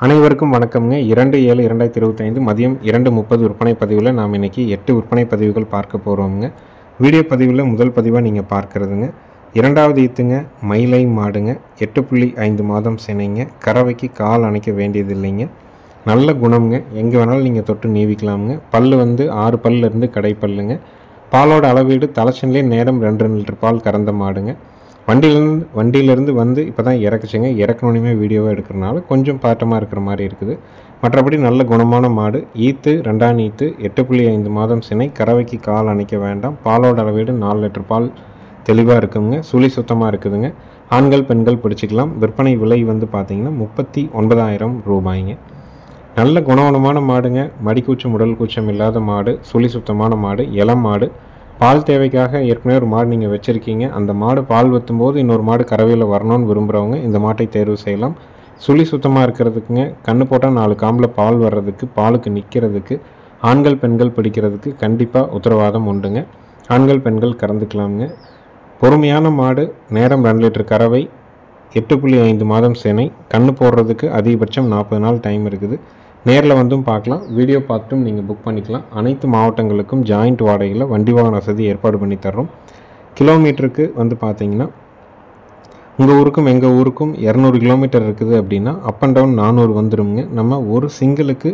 அனைவருக்கும் வணக்கம்ங்க. 2/7/2025 மதியம் 2:30 விற்பனை பதிவில் நாம் இன்றைக்கி 8 விற்பனை பதிவுகள் பார்க்க போகிறோம்ங்க. வீடியோ பதிவில் முதல் பதிவாக நீங்கள் பார்க்குறதுங்க. இரண்டாவது ஈத்துங்க, மயிலை மாடுங்க, 8.5 மாதம் சினைங்க, கறவைக்கு கால் அணைக்க வேண்டியது இல்லைங்க. நல்ல குணம்ங்க, எங்கே வேணாலும் நீங்கள் தொட்டு நீவிக்கலாமுங்க. பல் 6 பல்லிருந்து கடை பல்லுங்க. பாலோட அளவீடு தலைச்சன்லேயே நேரம் 2 லிட்டர் பால் கறந்த மாடுங்க. வண்டியிலேருந்து வந்து இப்போ தான் இறக்குச்சுங்க. இறக்கணுமே வீடியோவாக எடுக்கிறனால கொஞ்சம் பாட்டமாக இருக்கிற மாதிரி இருக்குது. மற்றபடி நல்ல குணமான மாடு. ஈத்து 2ஆம் ஈத்து, 8.5 மாதம் சினை, கறவைக்கு கால் அணைக்க வேண்டாம். பாலோட அளவீடு 4 லிட்டர் பால் தெளிவாக இருக்குங்க. சுழி சுத்தமாக இருக்குதுங்க. ஆண்கள் பெண்கள் பிடிச்சிக்கலாம். விற்பனை விலை பார்த்தீங்கன்னா 39,000 ரூபாய்ங்க. நல்ல குணமான மாடுங்க. மடிக்கூச்சம் உடல் கூச்சம் இல்லாத மாடு, சுழி சுத்தமான மாடு, இளம் மாடு. பால் தேவைக்காக ஏற்கனவே ஒரு மாடு நீங்கள் வச்சுருக்கீங்க, அந்த மாடு பால் வற்றும்போது இன்னொரு மாடு கறவையில் வரணும்னு விரும்புகிறவங்க இந்த மாட்டை தேர்வு செய்யலாம். சுழி சுத்தமாக இருக்கிறதுக்குங்க, கண்ணு போட்டால் 4 காம்பில் பால் வர்றதுக்கு, பாலுக்கு நிற்கிறதுக்கு, ஆண்கள் பெண்கள் பிடிக்கிறதுக்கு கண்டிப்பாக உத்தரவாதம் உண்டுங்க. ஆண்கள் பெண்கள் கறந்துக்கலாமுங்க. பொறுமையான மாடு, நேரம் 2 லிட்டர் கறவை, 8.5 மாதம் சினை, கண்ணு போடுறதுக்கு அதிகபட்சம் 40 நாள் டைம் இருக்குது. நேரில் வந்தும் பார்க்கலாம், வீடியோ பார்த்துட்டும் நீங்கள் புக் பண்ணிக்கலாம். அனைத்து மாவட்டங்களுக்கும் ஜாயிண்ட் வாடகையில் வண்டி வாகன வசதி ஏற்பாடு பண்ணி தர்றோம். கிலோமீட்டருக்கு பார்த்தீங்கன்னா உங்கள் ஊருக்கும் எங்கள் ஊருக்கும் 200 கிலோமீட்டர் இருக்குது அப்படின்னா அப் அண்ட் டவுன் 400 வந்துடுங்க. நம்ம ஒரு சிங்கிளுக்கு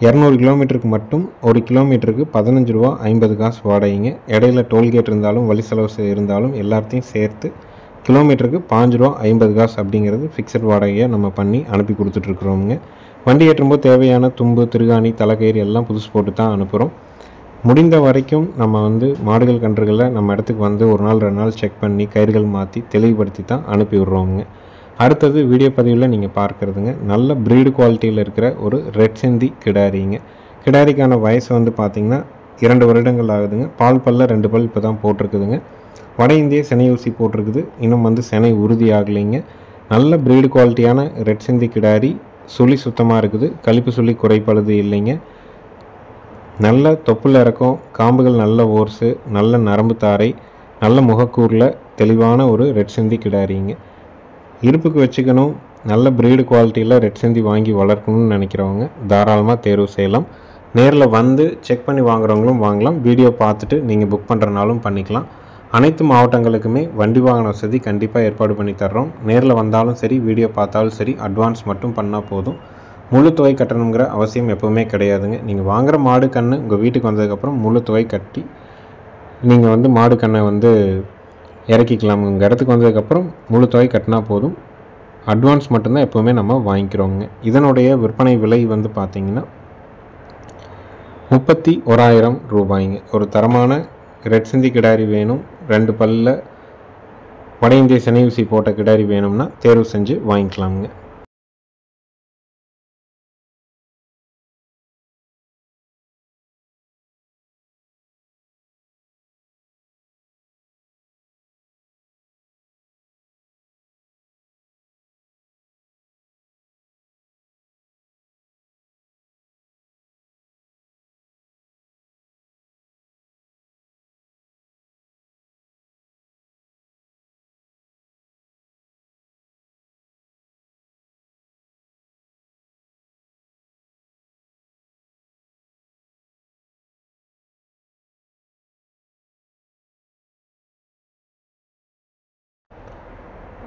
200 கிலோமீட்டருக்கு மட்டும் ஒரு கிலோமீட்டருக்கு 15 ரூபா 50 காசு வாடகைங்க. இடையில டோல்கேட் இருந்தாலும் வழி செலவு இருந்தாலும் எல்லாத்தையும் சேர்த்து கிலோமீட்டருக்கு 5 ரூபா 50 காசு அப்படிங்கிறது ஃபிக்ஸட் வாடகையாக நம்ம பண்ணி அனுப்பி கொடுத்துட்ருக்குறோங்க. வண்டி ஏற்றும்போது தேவையான தும்பு, திருகாணி, தலைக்கயிறு எல்லாம் புதுசு போட்டு தான் அனுப்புகிறோம். முடிந்த வரைக்கும் நம்ம மாடுகள் கன்றுகளை நம்ம இடத்துக்கு ஒரு நாள் 2 நாள் செக் பண்ணி கயிறுகள் மாற்றி தெளிவுபடுத்தி தான் அனுப்பி விட்றோங்க. அடுத்தது வீடியோ பதிவில் நீங்கள் பார்க்குறதுங்க, நல்ல ப்ரீடு குவாலிட்டியில் இருக்கிற ஒரு ரெட் சிந்தி கிடாரிங்க. கிடாரிக்கான வயசு பார்த்திங்கன்னா 2 வருடங்கள் ஆகுதுங்க. பால் பல்ல 2 பல் இப்போ தான் போட்டிருக்குதுங்க. வட இந்திய சினை ஊசி போட்டிருக்குது. இன்னும் சினை உறுதி ஆகலைங்க. நல்ல ப்ரீடு குவாலிட்டியான ரெட் சிந்தி கிடாரி. சுழி சுத்தமாக இருக்குது. கழிப்பு சுழி குறைப்பழுது இல்லைங்க. நல்ல தொப்புல இறக்கம், காம்புகள் நல்ல ஓர்ஸு, நல்ல நரம்பு தாரை, நல்ல முகக்கூரில் தெளிவான ஒரு ரெட் சிந்தி கிடாரிங்க. இருப்புக்கு வச்சுக்கணும், நல்ல ப்ரீடு குவாலிட்டியில் ரெட் சிந்தி வாங்கி வளர்க்கணும்னு நினைக்கிறவங்க தாராளமாக தேர்வு செய்யலாம். நேரில் செக் பண்ணி வாங்குறவங்களும் வாங்கலாம். வீடியோ பார்த்துட்டு நீங்கள் புக் பண்ணுறனாலும் பண்ணிக்கலாம். அனைத்து மாவட்டங்களுக்குமே வண்டி வாகன வசதி கண்டிப்பாக ஏற்பாடு பண்ணி தர்றோம். நேரில் வந்தாலும் சரி, வீடியோ பார்த்தாலும் சரி, அட்வான்ஸ் மட்டும் பண்ணால் போதும். முழு தொகை கட்டணுங்கிற அவசியம் எப்போவுமே கிடையாதுங்க. நீங்கள் வாங்குகிற மாடு கன்று உங்கள் வீட்டுக்கு வந்ததுக்கப்புறம் முழு தொகை கட்டி நீங்கள் மாடு கண்ணை இறக்கிக்கலாம். உங்கள் இடத்துக்கு வந்ததுக்கப்புறம் முழு தொகை கட்டினா போதும். அட்வான்ஸ் மட்டும்தான் எப்போவுமே நம்ம வாங்கிக்கிறோங்க. இதனுடைய விற்பனை விலை பார்த்திங்கன்னா 31,000 ரூபாய்ங்க. ஒரு தரமான ரெட் சிந்தி கிடாரி வேணும், 2 பல்ல வட இந்திய சினை ஊசி போட்ட கிடாரி வேணும்னா தேர்வு செஞ்சு வாங்கிக்கலாமுங்க.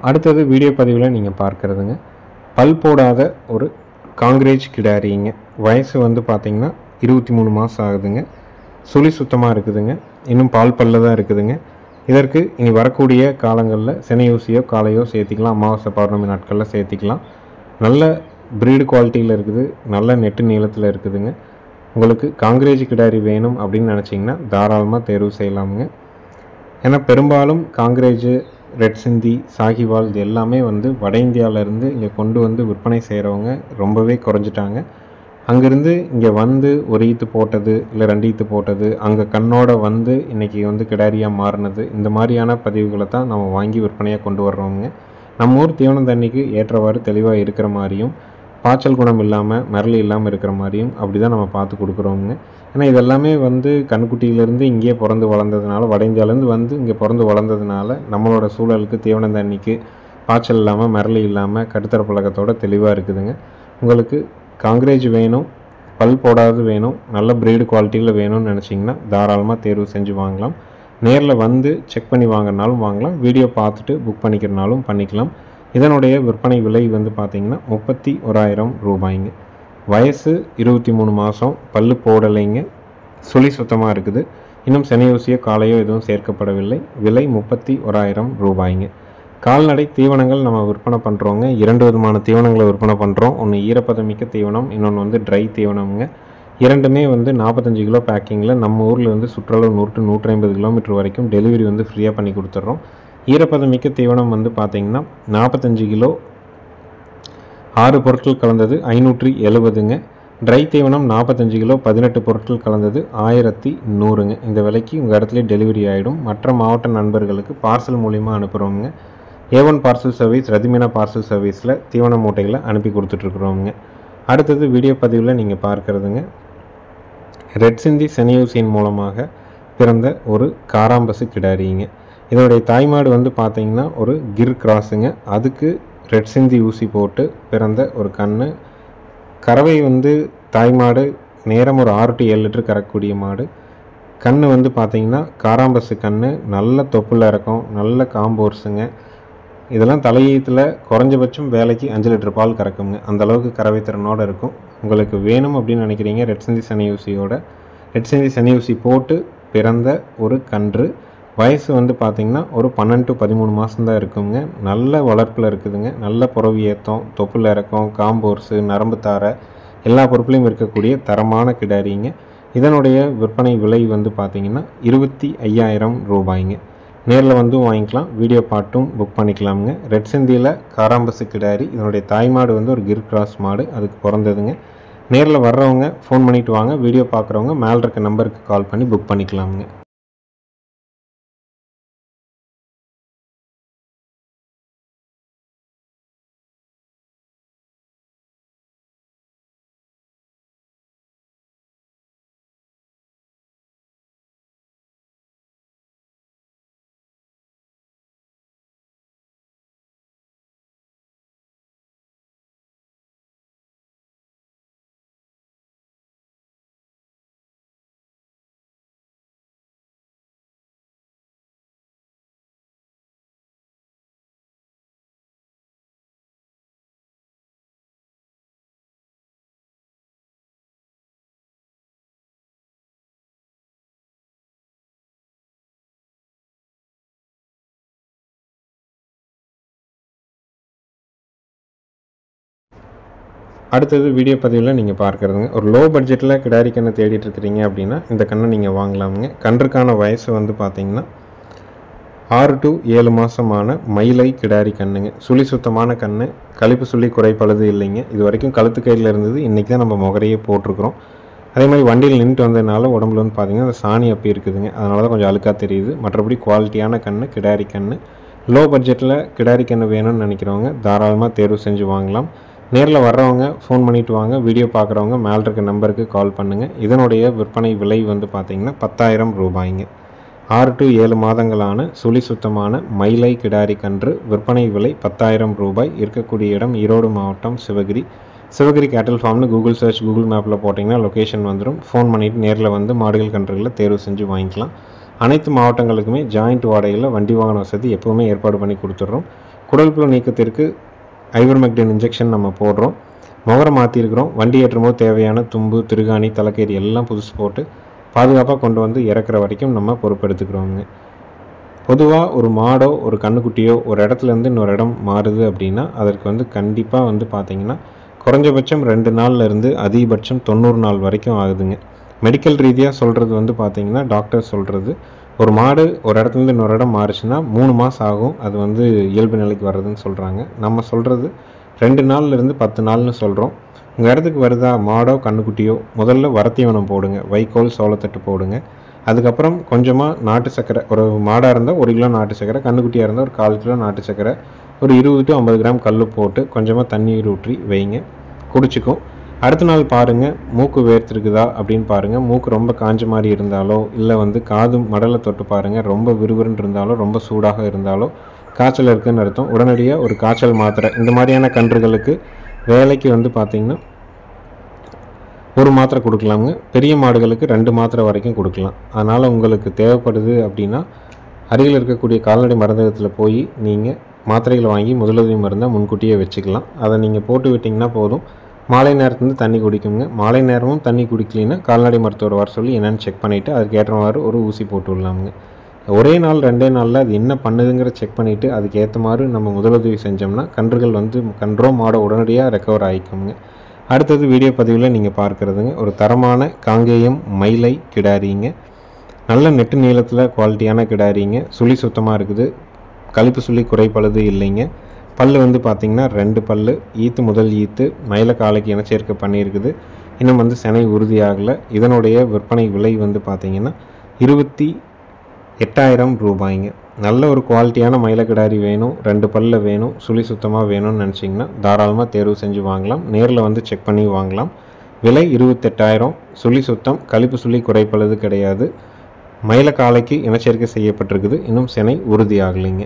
அடுத்தது வீடியோ பதிவில் நீங்கள் பார்க்குறதுங்க, பல் போடாத ஒரு காங்கிரேஜ் கிடாரிங்க. வயசு பார்த்திங்கன்னா 23 மாதம் ஆகுதுங்க. சுழி சுத்தமாக இருக்குதுங்க. இன்னும் பால் பல்ல தான் இருக்குதுங்க. இதற்கு இனி வரக்கூடிய காலங்களில் சினை ஊசியோ காலையோ சேர்த்திக்கலாம். அமாவாசை பௌர்ணமி நாட்களில் சேர்த்திக்கலாம். நல்ல ப்ரீடு குவாலிட்டியில் இருக்குது. நல்ல நெட்டு நீளத்தில் இருக்குதுங்க. உங்களுக்கு காங்கிரேஜ் கிடாரி வேணும் அப்படின்னு நினச்சிங்கன்னா தாராளமாக தேர்வு செய்யலாமுங்க. ஏன்னா பெரும்பாலும் காங்கிரேஜ், ரெட் சிந்தி, சாகிவால் இது எல்லாமே வட இந்தியாவிலேருந்து இங்கே கொண்டு விற்பனை செய்கிறவங்க ரொம்பவே குறைஞ்சிட்டாங்க. அங்கேருந்து இங்கே ஒரு ஈத்து போட்டது இல்லை 2 ஈத்து போட்டது, அங்கே கண்ணோட இன்றைக்கி கிடாரியாக மாறினது, இந்த மாதிரியான பதிவுகளை தான் நம்ம வாங்கி விற்பனையாக கொண்டு வர்றோங்க. நம்ம ஊர் தீவனம் தண்ணிக்கு ஏற்றவாறு தெளிவாக இருக்கிற மாதிரியும், பாய்ச்சல் குணம் இல்லாமல் மிரளி இல்லாமல் இருக்கிற மாதிரியும் அப்படி தான் நம்ம பார்த்து கொடுக்குறோங்க. ஏன்னா இதெல்லாமே கண்ணுக்குட்டியிலேருந்து இங்கேயே பிறந்து வளர்ந்ததுனால, வட இந்தியாவிலேருந்து இங்கே பிறந்து வளர்ந்ததுனால நம்மளோட சூழலுக்கு தீவனம் தண்ணிக்கு பாய்ச்சல் இல்லாமல் மிரளி இல்லாமல் கட்டுத்தர பழக்கத்தோடு தெளிவாக இருக்குதுங்க. உங்களுக்கு காங்கிரேஜ் வேணும், பல் போடாது வேணும், நல்ல பிரீடு குவாலிட்டியில் வேணும்னு நினச்சிங்கன்னா தாராளமாக தேர்வு செஞ்சு வாங்கலாம். நேரில் வந்து செக் பண்ணி வாங்கினாலும் வாங்கலாம், வீடியோ பார்த்துட்டு புக் பண்ணிக்கிறனாலும் பண்ணிக்கலாம். இதனுடைய விற்பனை விலை வந்து பார்த்திங்கன்னா 31,000 ரூபாய்ங்க. வயசு 23 மாதம், பல்லு போடலைங்க, சுழி சுத்தமாக இருக்குது. இன்னும் செனையூசியோ காலையோ எதுவும் சேர்க்கப்படவில்லை. விலை 31,000 ரூபாய்ங்க. கால்நடை தீவனங்கள் நம்ம விற்பனை பண்ணுறோங்க. 2 விதமான தீவனங்களை விற்பனை பண்ணுறோம். ஒன்று ஈரப்பதமிக்க தீவனம், இன்னொன்று வந்து ட்ரை தீவனம்ங்க. இரண்டுமே வந்து 45 கிலோ பேக்கிங்கில் நம்ம ஊரில் வந்து சுற்றளவு 100-150 கிலோமீட்டர் வரைக்கும் டெலிவரி வந்து ஃப்ரீயாக பண்ணி கொடுத்துட்றோம். ஈரப்பதமிக்க தீவனம் வந்து பார்த்திங்கன்னா 45 கிலோ 6 பொருட்கள் கலந்தது 570ங்க. ட்ரை தீவனம் 45 கிலோ 18 பொருட்கள் கலந்தது 1100ங்க. இந்த விலைக்கு உங்கள் இடத்துல டெலிவரி ஆகிடும். மற்ற மாவட்ட நண்பர்களுக்கு பார்சல் மூலிமா அனுப்புகிறோங்க. A1 பார்சல் சர்வீஸ், ரதிமினா பார்சல் சர்வீஸில் தீவன மூட்டைகளை அனுப்பி கொடுத்துட்ருக்குறோங்க. அடுத்தது வீடியோ பதிவில் நீங்கள் பார்க்குறதுங்க, ரெட் சிந்தி செனையூசியின் மூலமாக பிறந்த ஒரு காராம்பசு கிடாரிங்க. இதனுடைய தாய்மாடு வந்து பார்த்திங்கன்னா ஒரு கிர் கிராஸுங்க. அதுக்கு ரெட் சிந்தி ஊசி போட்டு பிறந்த ஒரு கன்று. கறவை வந்து தாய்மாடு நேரம் ஒரு 6 to 7 லிட்டர் கறக்கக்கூடிய மாடு. கன்று வந்து பார்த்திங்கன்னா காராம்பசு கன்று, நல்ல தொப்புல இறக்கம், நல்ல காம்போர்ஸுங்க. இதெல்லாம் தலையீத்தில் குறைஞ்சபட்சம் வேலைக்கு 5 லிட்டர் பால் கறக்குங்க. அந்தளவுக்கு கறவை திறனோடு இருக்கும். உங்களுக்கு வேணும் அப்படின்னு நினைக்கிறீங்க ரெட் சிந்தி செனையூசியோட, ரெட் சிந்தி செனையூசி போட்டு பிறந்த ஒரு கன்று. வயசு வந்து பார்த்திங்கன்னா ஒரு 12 to 13 மாதம்தான் இருக்குங்க. நல்ல வளர்ப்பில் இருக்குதுங்க. நல்ல புறவி ஏற்றம், தொப்புல இறக்கம், காம்போர்ஸு, நரம்பு தாரை எல்லா பொருட்களையும் இருக்கக்கூடிய தரமான கிடாரிங்க. இதனுடைய விற்பனை விலை வந்து பார்த்திங்கன்னா 25,000 ரூபாய்ங்க. நேரில் வந்து வாங்கிக்கலாம், வீடியோ பாட்டும் புக் பண்ணிக்கலாமுங்க. ரெட் சிந்தியில் காராம்பசு கிடாரி. இதனுடைய தாய்மாடு வந்து ஒரு கிர் கிராஸ் மாடு, அதுக்கு பிறந்ததுங்க. நேரில் வர்றவங்க ஃபோன் பண்ணிவிட்டு வாங்க, வீடியோ பார்க்குறவங்க மேலே இருக்க நம்பருக்கு கால் பண்ணி புக் பண்ணிக்கலாமுங்க. அடுத்தது வீடியோ பதிவில் நீங்கள் பார்க்குறதுங்க, ஒரு லோ பட்ஜெட்டில் கிடாரி கன்று தேடிட்டு இருக்கிறீங்க அப்படின்னா இந்த கண்ணை நீங்கள் வாங்கலாமுங்க. கன்றுக்கான வயசு வந்து பார்த்திங்கன்னா 6 to 7 மாதமான மயிலை கிடாரி கண்ணுங்க. சுழி சுத்தமான கன்று, கழிப்பு சுழி குறைப்பழுது இல்லைங்க. இது வரைக்கும் கழுத்து கையில் இருந்தது, இன்றைக்கி தான் நம்ம முகரையே போட்டிருக்கிறோம். அதே மாதிரி வண்டியில் நின்றுட்டு வந்ததுனால உடம்புல வந்து பார்த்திங்கன்னா அந்த சாணி அப்படி இருக்குதுங்க, அதனால தான் கொஞ்சம் அழுக்காக தெரியுது. மற்றபடி குவாலிட்டியான கன்று, கிடாரி கன்று. லோ பட்ஜெட்டில் கிடாரி கன்று வேணும்னு நினைக்கிறவங்க தாராளமாக தேர்வு செஞ்சு வாங்கலாம். நேரில் வர்றவங்க ஃபோன் பண்ணிவிட்டு வாங்க, வீடியோ பார்க்குறவங்க மேலே இருக்க நம்பருக்கு கால் பண்ணுங்கள். இதனுடைய விற்பனை விலை வந்து பார்த்திங்கன்னா 10,000 ரூபாய்ங்க. 6 to 7 மாதங்களான சுழி சுத்தமான மயிலை கிடாரி கன்று. விற்பனை விலை 10,000 ரூபாய். இருக்கக்கூடிய இடம் ஈரோடு மாவட்டம் சிவகிரி. சிவகிரி கேட்டல் ஃபார்ம்னு கூகுள் சர்ச், கூகுள் மேப்பில் போட்டிங்கன்னா லொக்கேஷன் வந்துடும். ஃபோன் பண்ணிவிட்டு நேரில் வந்து மாடுகள் கன்றுகளை தேர்வு செஞ்சு வாங்கிக்கலாம். அனைத்து மாவட்டங்களுக்குமே ஜாயிண்ட் வாடகையில் வண்டி வாகன வசதி எப்போவுமே ஏற்பாடு பண்ணி கொடுத்துட்றோம். குடல்புழு நீக்கத்திற்கு ஐவர்மெக்டின் இன்ஜெக்ஷன் நம்ம போடுறோம். முகரை மாற்றிருக்கிறோம். வண்டி ஏற்றும் போது தேவையான தும்பு, திருகாணி, தலைக்கேரி எல்லாம் புதுசு போட்டு பாதுகாப்பாக கொண்டு வந்து இறக்குற வரைக்கும் நம்ம பொறுப்பெடுத்துக்கிறோங்க. பொதுவாக ஒரு மாடோ ஒரு கண்ணுக்குட்டியோ ஒரு இடத்துலேருந்து இன்னொரு இடம் மாறுது அப்படின்னா அதற்கு வந்து கண்டிப்பாக வந்து பார்த்திங்கன்னா குறைஞ்சபட்சம் 2 நாள்லேருந்து அதிகபட்சம் 90 நாள் வரைக்கும் ஆகுதுங்க. மெடிக்கல் ரீதியாக சொல்கிறது வந்து பார்த்திங்கன்னா டாக்டர் சொல்கிறது ஒரு மாடு ஒரு இடத்துலேருந்து இன்னொரு இடம் மாறுச்சுன்னா 3 மாதம் ஆகும் அது வந்து இயல்பு நிலைக்கு வர்றதுன்னு சொல்கிறாங்க. நம்ம சொல்கிறது 2 நாள்லேருந்து 10 நாள்னு சொல்கிறோம். உங்கள் இடத்துக்கு வருதா மாடோ கண்ணுக்குட்டியோ முதல்ல வரத்தீவனம் போடுங்க, வைக்கோல் சோளத்தட்டு போடுங்க. அதுக்கப்புறம் கொஞ்சமாக நாட்டு சக்கரை, ஒரு மாடாக இருந்தால் 1 கிலோ நாட்டு சக்கரை, கண்ணுக்குட்டியாக இருந்தால் ஒரு 1/4 கிலோ நாட்டு சக்கரை, ஒரு 20 to 50 கிராம் கல் போட்டு கொஞ்சமாக தண்ணீர் ஊற்றி வைங்க, குடிச்சிக்கும். அடுத்த நாள் பாருங்கள் மூக்கு வேர்த்திருக்குதா அப்படின்னு பாருங்கள். மூக்கு ரொம்ப காஞ்ச மாதிரி இருந்தாலோ இல்லை வந்து காது மடலை தொட்டு பாருங்கள், ரொம்ப விறுவிறுன்னு இருந்தாலோ ரொம்ப சூடாக இருந்தாலோ காய்ச்சல் இருக்குதுன்னு அர்த்தம். உடனடியாக ஒரு காய்ச்சல் மாத்திரை இந்த மாதிரியான கன்றுகளுக்கு வேலைக்கு வந்து பார்த்திங்கன்னா ஒரு மாத்திரை கொடுக்கலாமுங்க. பெரிய மாடுகளுக்கு 2 மாத்திரை வரைக்கும் கொடுக்கலாம். அதனால் உங்களுக்கு தேவைப்படுது அப்படின்னா அருகில் இருக்கக்கூடிய கால்நடை மருந்தகத்தில் போய் நீங்கள் மாத்திரைகள் வாங்கி முதலுதவி மருந்தை முன்கூட்டியே வச்சுக்கலாம். அதை நீங்கள் போட்டு விட்டிங்கன்னா போதும். மாலை நேரத்துலேருந்து தண்ணி குடிக்குங்க. மாலை நேரமும் தண்ணி குடிக்கலைன்னா கால்நடை மருத்துவர் வர சொல்லி என்னென்னு செக் பண்ணிவிட்டு அதுக்கு ஏற்றவாறு ஒரு ஊசி போட்டு விடலாமுங்க. ஒரே நாள் 2 நாளில் அது என்ன பண்ணுதுங்கிற செக் பண்ணிவிட்டு அதுக்கு ஏற்ற மாதிரி நம்ம முதலுதவி செஞ்சோம்னா கன்றுகள் வந்து கன்றோ மாடோ உடனடியாக ரெக்கவர் ஆகிக்குங்க. அடுத்தது வீடியோ பதிவில் நீங்கள் பார்க்குறதுங்க ஒரு தரமான காங்கேயம் மயிலை கிடாரிங்க. நல்ல நெட்டு நீளத்தில் குவாலிட்டியான கிடாரிங்க. சுழி சுத்தமாக இருக்குது. கழிப்பு சுழி குறைப்பழுது இல்லைங்க. பல் வந்து பார்த்திங்கன்னா 2 பல். ஈத்து முதல் ஈத்து மயில காலைக்கு இனச்சேர்க்கை பண்ணியிருக்குது. இன்னும் வந்து சினை உறுதியாகலை. இதனுடைய விற்பனை விலை வந்து பார்த்திங்கன்னா 28,000 ரூபாய்ங்க. நல்ல ஒரு குவாலிட்டியான மயில கிடாரி வேணும், 2 பல்ல வேணும், சுழி சுத்தமாக வேணும்னு நினச்சிங்கன்னா தாராளமாக தேர்வு செஞ்சு வாங்கலாம். நேரில் வந்து செக் பண்ணி வாங்கலாம். விலை 28,000. சுழி சுத்தம், கழிப்பு சுழி குறைப்பழுது கிடையாது. மயில காலைக்கு இனச்சேர்க்கை செய்யப்பட்டிருக்குது. இன்னும் சினை உறுதியாகலைங்க.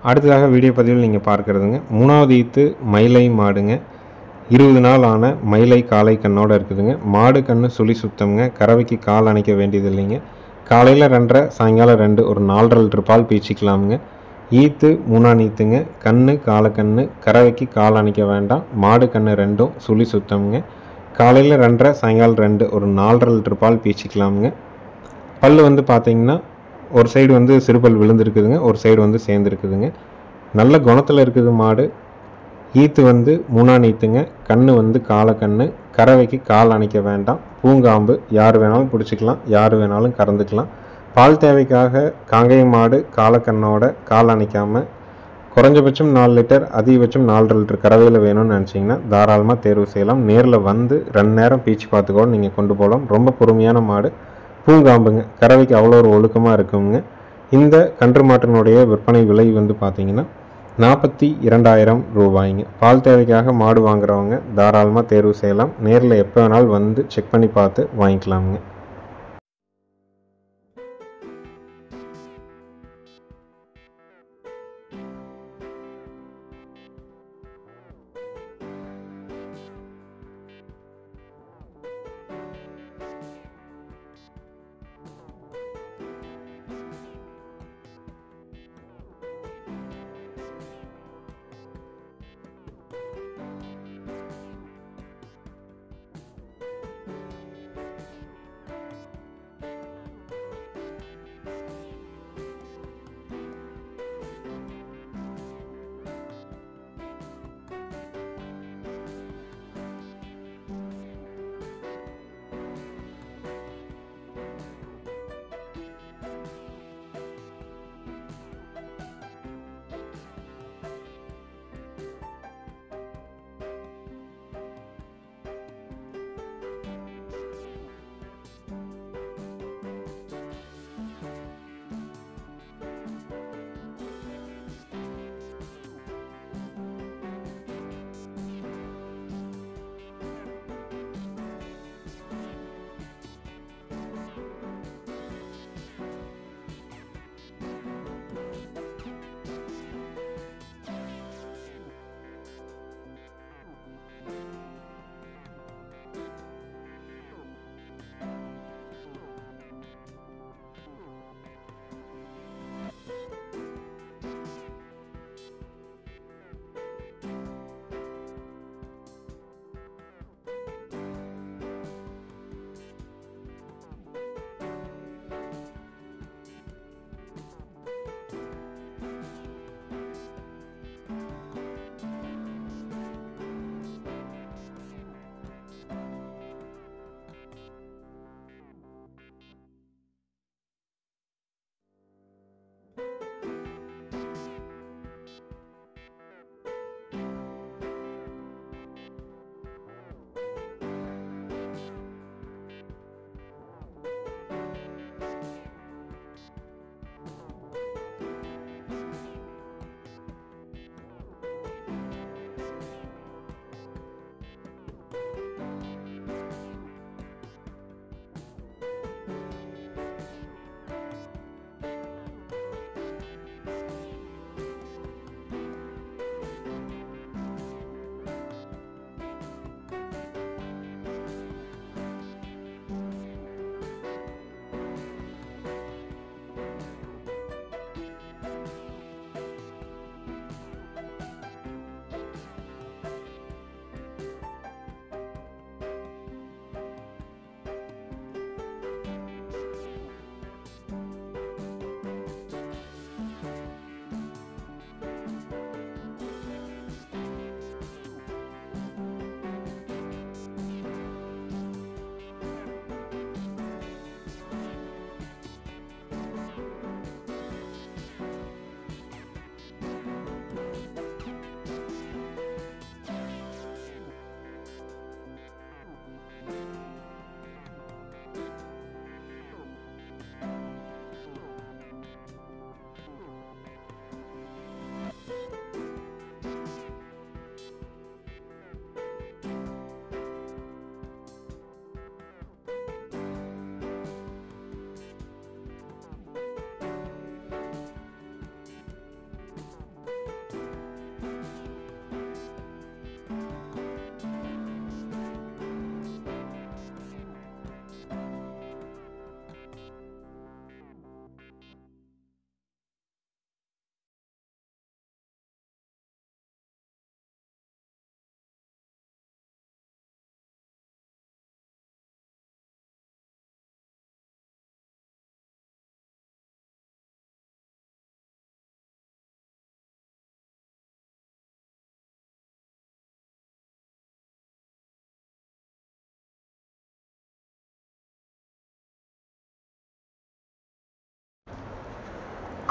அடுத்ததாக வீடியோ பதிவில் நீங்கள் பார்க்குறதுங்க 3வது ஈத்து மயிலை மாடுங்க. 20 நாள் ஆன மயிலை காலை கண்ணோடு இருக்குதுங்க. மாடு கண்ணு சுழி சுத்தம்ங்க. கறவைக்கு கால் அணைக்க வேண்டியது இல்லைங்க. காலையில் 2.5 சாயங்காலம் 2 ஒரு 4.5 லிட்டர் பால் பீச்சிக்கலாமுங்க. ஈத்து 3ஆம் ஈத்துங்க. கண்ணு காலக்கண்ணு. கறவைக்கு கால் அணைக்க வேண்டாம். மாடு கண்ணு 2ம் சுழி சுத்தம்ங்க. காலையில் 2.5 சாயங்காலம் 2 ஒரு 4.5 லிட்டர் பால் பீச்சிக்கலாமுங்க. பல் வந்து பார்த்திங்கன்னா ஒரு சைடு வந்து சிறுபல் விழுந்துருக்குதுங்க, ஒரு சைடு வந்து சேர்ந்துருக்குதுங்க. நல்ல குணத்தில் இருக்குது மாடு. ஈத்து வந்து 3ஆம் ஈத்துங்க. கண்ணு வந்து காலக்கண்ணு. கறவைக்கு கால் அணைக்க வேண்டாம். பூங்காம்பு. யார் வேணாலும் பிடிச்சிக்கலாம், யார் வேணாலும் கறந்துக்கலாம். பால் தேவைக்காக காங்கேயம் மாடு காலக்கண்ணோட கால் அணைக்காமல் குறைஞ்சபட்சம் 4 லிட்டர் அதிகபட்சம் 4.5 லிட்டர் கறவையில் வேணும்னு நினச்சிங்கன்னா தாராளமாக தேர்வு செய்யலாம். நேரில் வந்து 2 நேரம் பீச்சு பார்த்து கூட நீங்கள் கொண்டு போகலாம். ரொம்ப பொறுமையான மாடு. பூங்காம்புங்க. கறவைக்கு அவ்வளோ ஒரு ஒழுக்கமாக இருக்குங்க. இந்த கன்று மாட்டினுடைய விற்பனை விலை வந்து பார்த்திங்கன்னா 42,000 ரூபாய்ங்க. பால் தேவைக்காக மாடு வாங்குறவங்க தாராளமாக தேர்வு செய்யலாம். நேரில் எப்போ வேணாலும் வந்து செக் பண்ணி பார்த்து வாங்கிக்கலாமுங்க.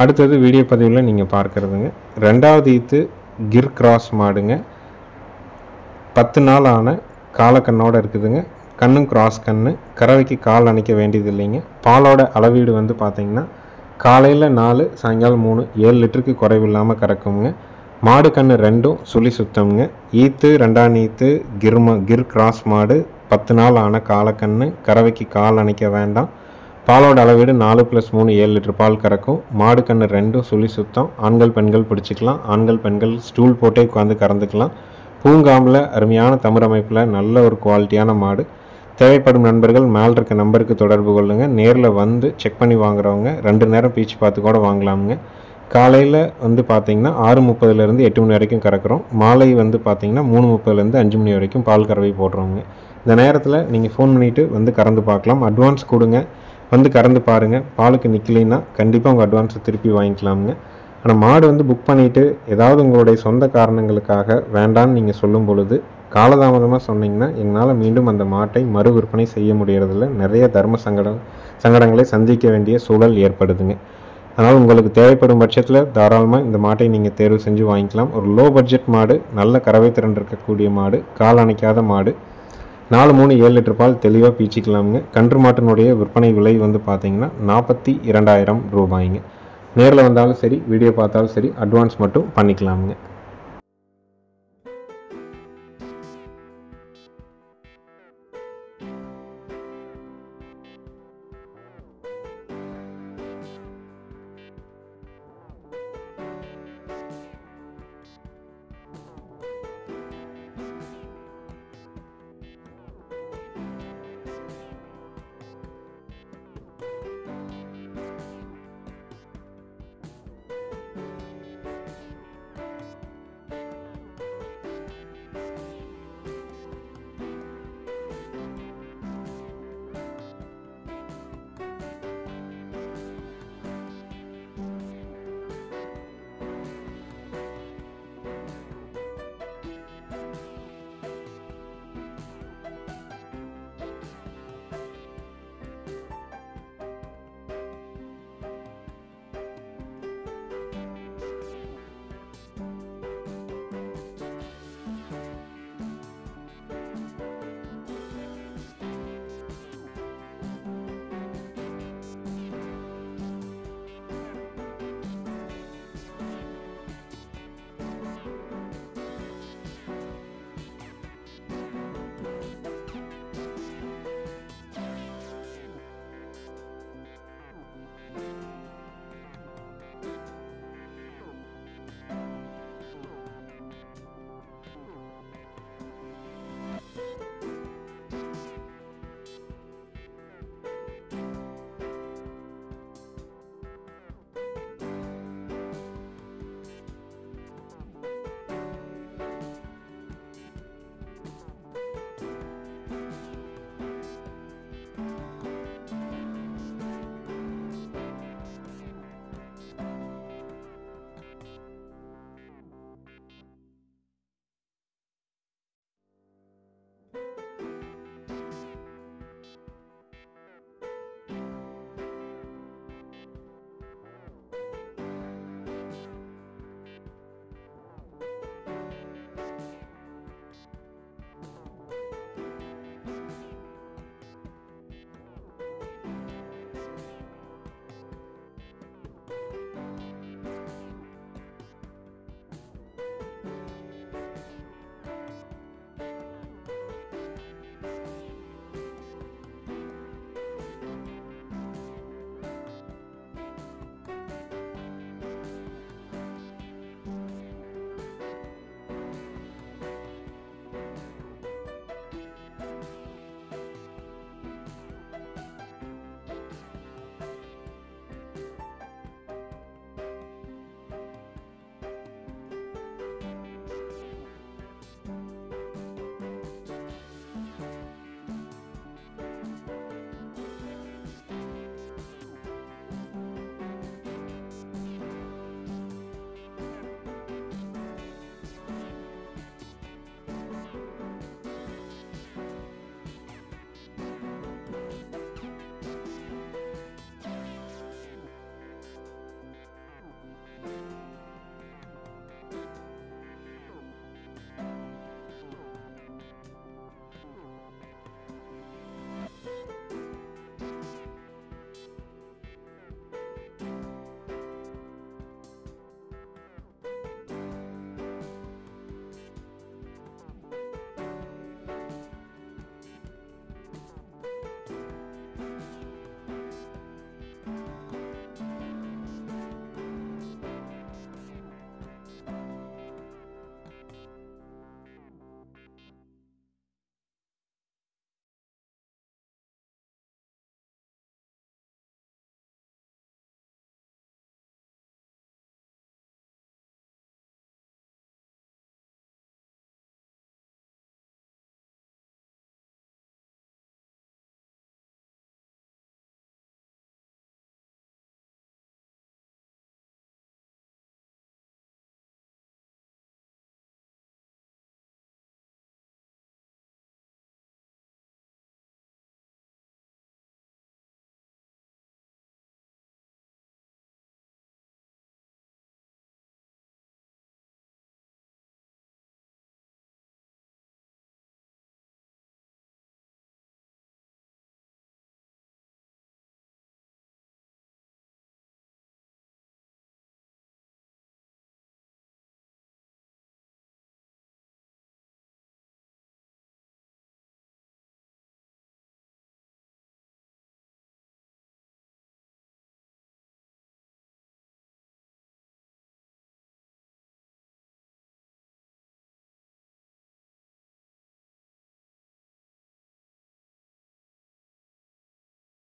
அடுத்தது வீடியோ பதிவில் நீங்கள் பார்க்குறதுங்க, 2வது ஈத்து கிர் கிராஸ் மாடுங்க. 10 நாள் ஆன காலக்கண்ணோடு இருக்குதுங்க. கண்ணும் கிராஸ் கண்ணு. கறவைக்கு கால் அணைக்க வேண்டியது இல்லைங்க. பாலோட அளவீடு வந்து பார்த்திங்கன்னா காலையில் 4 சாயங்காலம் 3 7 லிட்டருக்கு குறைவில்லாமல் கறக்குங்க. மாடு கண்ணு 2ம் சுழி சுத்தம்ங்க. ஈத்து 2ஆம் ஈத்து கிர் கிராஸ் மாடு, 10 நாள் ஆன காலக்கண்ணு. கறவைக்கு கால் அணைக்க வேண்டாம். பாலோட அளவீடு 4+3 7 லிட்டர் பால் கறக்கும். மாடு கண்ணு 2ம் சுழி சுத்தம். ஆண்கள் பெண்கள் பிடிச்சிக்கலாம். ஆண்கள் பெண்கள் ஸ்டூல் போட்டே உட்காந்து கறந்துக்கலாம். பூங்காம்பில் அருமையான தமிழ் அமைப்பில் நல்ல ஒரு குவாலிட்டியான மாடு. தேவைப்படும் நண்பர்கள் மேலே இருக்க நம்பருக்கு தொடர்பு கொள்ளுங்கள். நேரில் வந்து செக் பண்ணி வாங்குறவங்க 2 நேரம் பீச்சு பார்த்து கூட வாங்கலாமுங்க. காலையில் வந்து பார்த்திங்கன்னா 6:30லேருந்து 8 மணி வரைக்கும் கறக்குறோம். மாலை வந்து பார்த்திங்கன்னா 3:30லேருந்து 5 மணி வரைக்கும் பால் கறவை போடுறோங்க. இந்த நேரத்தில் நீங்கள் ஃபோன் பண்ணிவிட்டு வந்து கறந்து பார்க்கலாம். அட்வான்ஸ் கொடுங்க, வந்து கறந்து பாருங்கள். பாலுக்கு நிற்கலைன்னா கண்டிப்பாக உங்கள் அட்வான்ஸை திருப்பி வாங்கிக்கலாமுங்க. ஆனால் மாடு வந்து புக் பண்ணிவிட்டு ஏதாவது உங்களுடைய சொந்த காரணங்களுக்காக வேண்டான்னு நீங்கள் சொல்லும் பொழுது காலதாமதமாக சொன்னீங்கன்னா எங்களால் மீண்டும் அந்த மாட்டை மறு விற்பனை செய்ய முடியறதில்ல. நிறைய தர்ம சங்கடங்களை சந்திக்க வேண்டிய சூழல் ஏற்படுதுங்க. அதனால் உங்களுக்கு தேவைப்படும் பட்சத்தில் தாராளமாக இந்த மாட்டை நீங்கள் தேர்வு செஞ்சு வாங்கிக்கலாம். ஒரு லோ பட்ஜெட் மாடு, நல்ல கறவை திறன் இருக்கக்கூடிய மாடு, கால் அணைக்காத மாடு, 4 3 7 லிட்டர் பால் தெளிவாக பீச்சிக்கலாமுங்க. கன்று மாட்டினுடைய விற்பனை விலை வந்து பார்த்திங்கன்னா 42,000 ரூபாய்ங்க. நேரில் வந்தாலும் சரி, வீடியோ பார்த்தாலும் சரி, அட்வான்ஸ் மட்டும் பண்ணிக்கலாமுங்க.